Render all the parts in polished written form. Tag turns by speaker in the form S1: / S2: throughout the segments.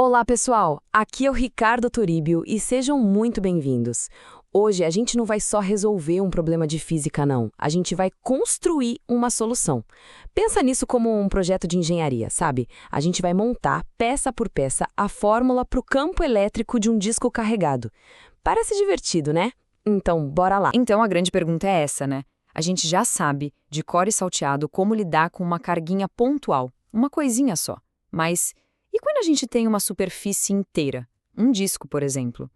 S1: Olá, pessoal! Aqui é o Ricardo Turíbio e sejam muito bem-vindos. Hoje a gente não vai só resolver um problema de física, não. A gente vai construir uma solução. Pensa nisso como um projeto de engenharia, sabe? A gente vai montar, peça por peça, a fórmula para o campo elétrico de um disco carregado. Parece divertido, né? Então, bora lá.
S2: Então a grande pergunta é essa, né? A gente já sabe, de cor e salteado, como lidar com uma carguinha pontual, uma coisinha só. Mas e quando a gente tem uma superfície inteira? Um disco, por exemplo.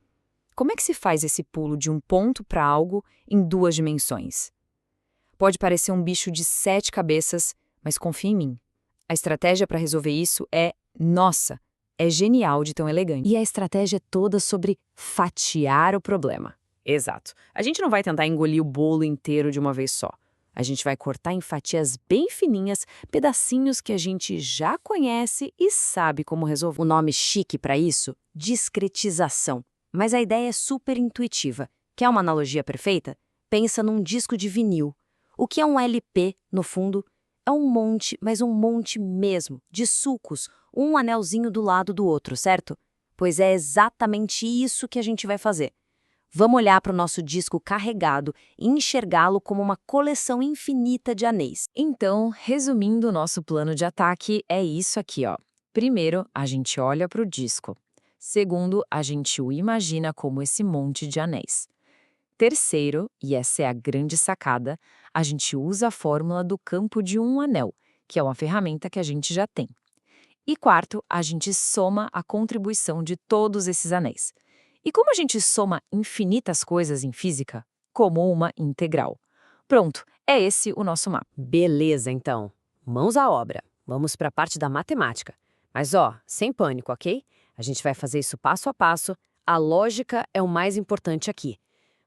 S2: Como é que se faz esse pulo de um ponto para algo em duas dimensões? Pode parecer um bicho de 7 cabeças, mas confia em mim. A estratégia para resolver isso nossa, é genial de tão elegante.
S1: E a estratégia é toda sobre fatiar o problema.
S2: Exato. A gente não vai tentar engolir o bolo inteiro de uma vez só. A gente vai cortar em fatias bem fininhas, pedacinhos que a gente já conhece e sabe como resolver.
S1: O nome chique para isso? Discretização. Mas a ideia é super intuitiva. Quer uma analogia perfeita? Pensa num disco de vinil. O que é um LP, no fundo? É um monte, mas um monte mesmo, de sulcos, um anelzinho do lado do outro, certo? Pois é exatamente isso que a gente vai fazer. Vamos olhar para o nosso disco carregado e enxergá-lo como uma coleção infinita de anéis.
S2: Então, resumindo o nosso plano de ataque, é isso aqui, ó. Primeiro, a gente olha para o disco. Segundo, a gente o imagina como esse monte de anéis. Terceiro, e essa é a grande sacada, a gente usa a fórmula do campo de um anel, que é uma ferramenta que a gente já tem. E quarto, a gente soma a contribuição de todos esses anéis. E como a gente soma infinitas coisas em física? Como uma integral. Pronto, é esse o nosso mapa.
S1: Beleza, então. Mãos à obra. Vamos para a parte da matemática. Mas sem pânico, ok? A gente vai fazer isso passo a passo. A lógica é o mais importante aqui.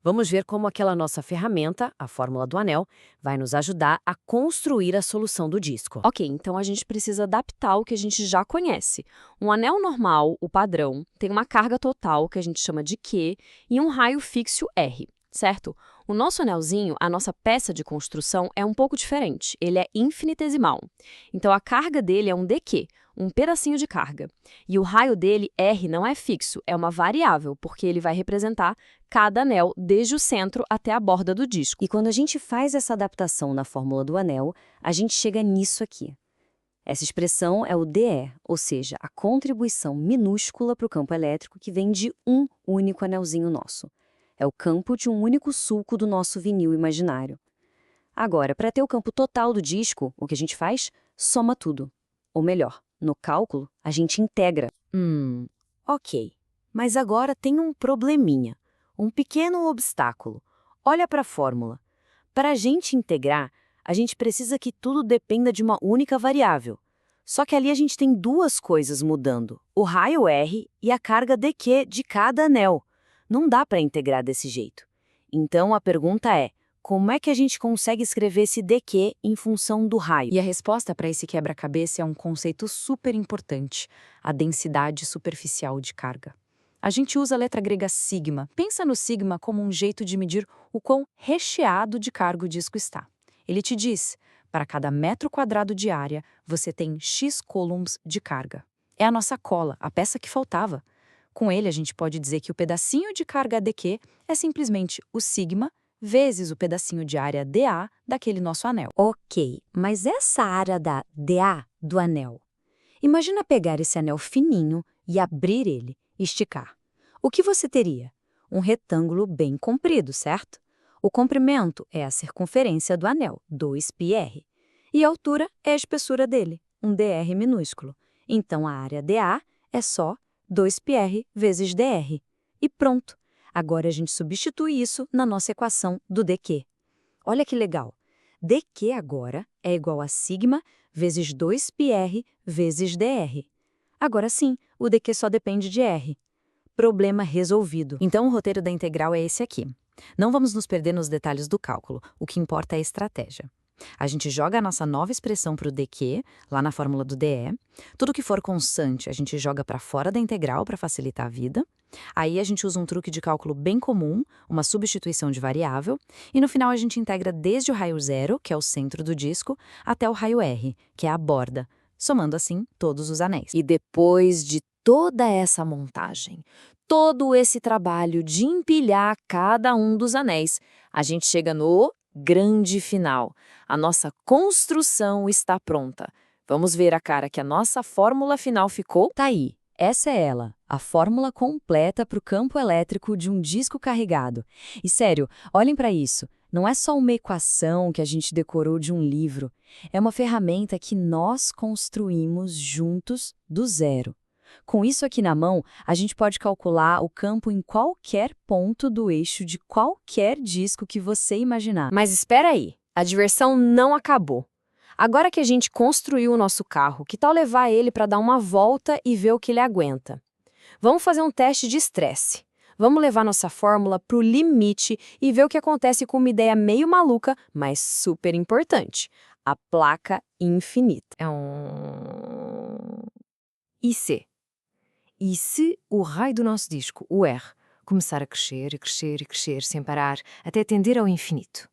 S1: Vamos ver como aquela nossa ferramenta, a fórmula do anel, vai nos ajudar a construir a solução do disco. Ok, então a gente precisa adaptar o que a gente já conhece. Um anel normal, o padrão, tem uma carga total, que a gente chama de Q, e um raio fixo R, certo? O nosso anelzinho, a nossa peça de construção, é um pouco diferente. Ele é infinitesimal. Então a carga dele é um dq, um pedacinho de carga. E o raio dele, R, não é fixo, é uma variável, porque ele vai representar cada anel desde o centro até a borda do disco. E quando a gente faz essa adaptação na fórmula do anel, a gente chega nisso aqui. Essa expressão é o dE, ou seja, a contribuição minúscula para o campo elétrico que vem de um único anelzinho nosso. É o campo de um único sulco do nosso vinil imaginário. Agora, para ter o campo total do disco, o que a gente faz? Soma tudo. Ou melhor, no cálculo, a gente integra. Ok. Mas agora tem um probleminha. Um pequeno obstáculo. Olha para a fórmula. Para a gente integrar, a gente precisa que tudo dependa de uma única variável. Só que ali a gente tem duas coisas mudando. O raio R e a carga dQ de cada anel. Não dá para integrar desse jeito. Então a pergunta é, como é que a gente consegue escrever esse dQ em função do raio?
S2: E a resposta para esse quebra-cabeça é um conceito super importante, a densidade superficial de carga. A gente usa a letra grega sigma. Pensa no sigma como um jeito de medir o quão recheado de carga o disco está. Ele te diz, para cada metro quadrado de área, você tem X coulombs de carga. É a nossa cola, a peça que faltava. Com ele, a gente pode dizer que o pedacinho de carga dQ é simplesmente o sigma vezes o pedacinho de área dA daquele nosso anel.
S1: Ok, mas essa área da dA do anel, imagina pegar esse anel fininho e abrir ele, esticar. O que você teria? Um retângulo bem comprido, certo? O comprimento é a circunferência do anel, 2πr. E a altura é a espessura dele, um dr minúsculo. Então a área dA é só 2πr vezes dr. E pronto! Agora a gente substitui isso na nossa equação do dQ. Olha que legal! dQ agora é igual a sigma vezes 2πr vezes dr. Agora sim, o dQ só depende de r. Problema resolvido.
S2: Então o roteiro da integral é esse aqui. Não vamos nos perder nos detalhes do cálculo, o que importa é a estratégia. A gente joga a nossa nova expressão para o dQ, lá na fórmula do dE. Tudo que for constante, a gente joga para fora da integral para facilitar a vida. Aí a gente usa um truque de cálculo bem comum, uma substituição de variável. E no final a gente integra desde o raio 0, que é o centro do disco, até o raio R, que é a borda, somando assim todos os anéis.
S1: E depois de
S2: toda essa montagem, todo esse trabalho de empilhar cada um dos anéis, a gente chega no grande final. A nossa construção está pronta. Vamos ver a cara que a nossa fórmula final ficou?
S1: Tá aí, essa é ela, a fórmula completa para o campo elétrico de um disco carregado. E sério, olhem para isso. Não é só uma equação que a gente decorou de um livro. É uma ferramenta que nós construímos juntos do zero. Com isso aqui na mão, a gente pode calcular o campo em qualquer ponto do eixo de qualquer disco que você imaginar.
S3: Mas espera aí, a diversão não acabou. Agora que a gente construiu o nosso carro, que tal levar ele para dar uma volta e ver o que ele aguenta? Vamos fazer um teste de estresse. Vamos levar nossa fórmula para o limite e ver o que acontece com uma ideia meio maluca, mas super importante. A placa infinita. E se o raio do nosso disco, o R, começar a crescer e crescer e crescer sem parar até tender ao infinito?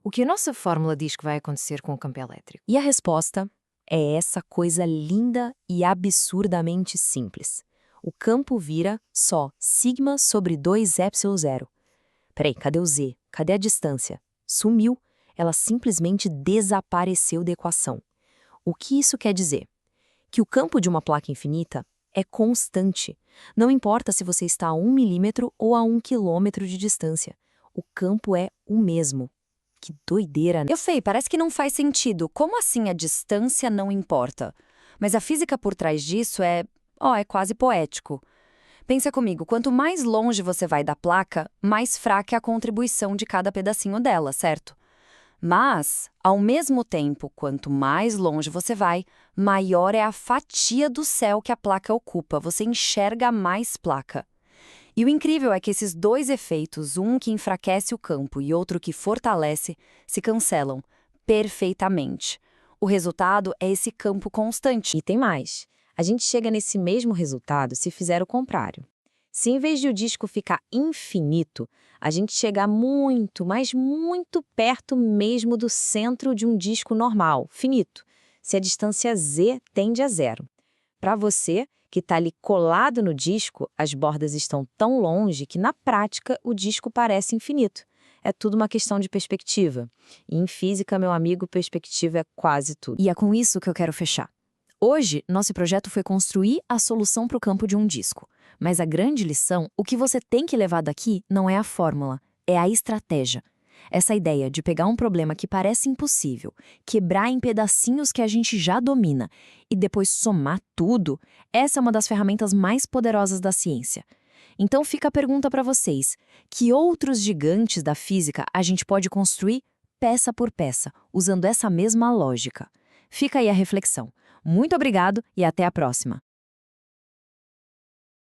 S3: O que a nossa fórmula diz que vai acontecer com o campo elétrico?
S1: E a resposta é essa coisa linda e absurdamente simples. O campo vira só sigma sobre 2ε0. Peraí, cadê o z? Cadê a distância? Sumiu. Ela simplesmente desapareceu da equação. O que isso quer dizer? Que o campo de uma placa infinita é constante. Não importa se você está a 1 milímetro ou a 1 quilômetro de distância. O campo é o mesmo. Que doideira, né?
S3: Eu sei, parece que não faz sentido. Como assim a distância não importa? Mas a física por trás disso é quase poético. Pensa comigo, quanto mais longe você vai da placa, mais fraca é a contribuição de cada pedacinho dela, certo? Mas, ao mesmo tempo, quanto mais longe você vai, maior é a fatia do céu que a placa ocupa. Você enxerga mais placa. E o incrível é que esses dois efeitos, um que enfraquece o campo e outro que fortalece, se cancelam perfeitamente. O resultado é esse campo constante.
S2: E tem mais. A gente chega nesse mesmo resultado se fizer o contrário. Se em vez de o disco ficar infinito, a gente chegar muito, mas muito perto mesmo do centro de um disco normal, finito, se a distância z tende a zero. Para você, que está ali colado no disco, as bordas estão tão longe que, na prática, o disco parece infinito. É tudo uma questão de perspectiva. E em física, meu amigo, perspectiva é quase tudo.
S3: E é com isso que eu quero fechar. Hoje, nosso projeto foi construir a solução para o campo de um disco. Mas a grande lição, o que você tem que levar daqui não é a fórmula, é a estratégia. Essa ideia de pegar um problema que parece impossível, quebrar em pedacinhos que a gente já domina e depois somar tudo, essa é uma das ferramentas mais poderosas da ciência. Então fica a pergunta para vocês: que outros gigantes da física a gente pode construir peça por peça, usando essa mesma lógica? Fica aí a reflexão. Muito obrigado e até a próxima!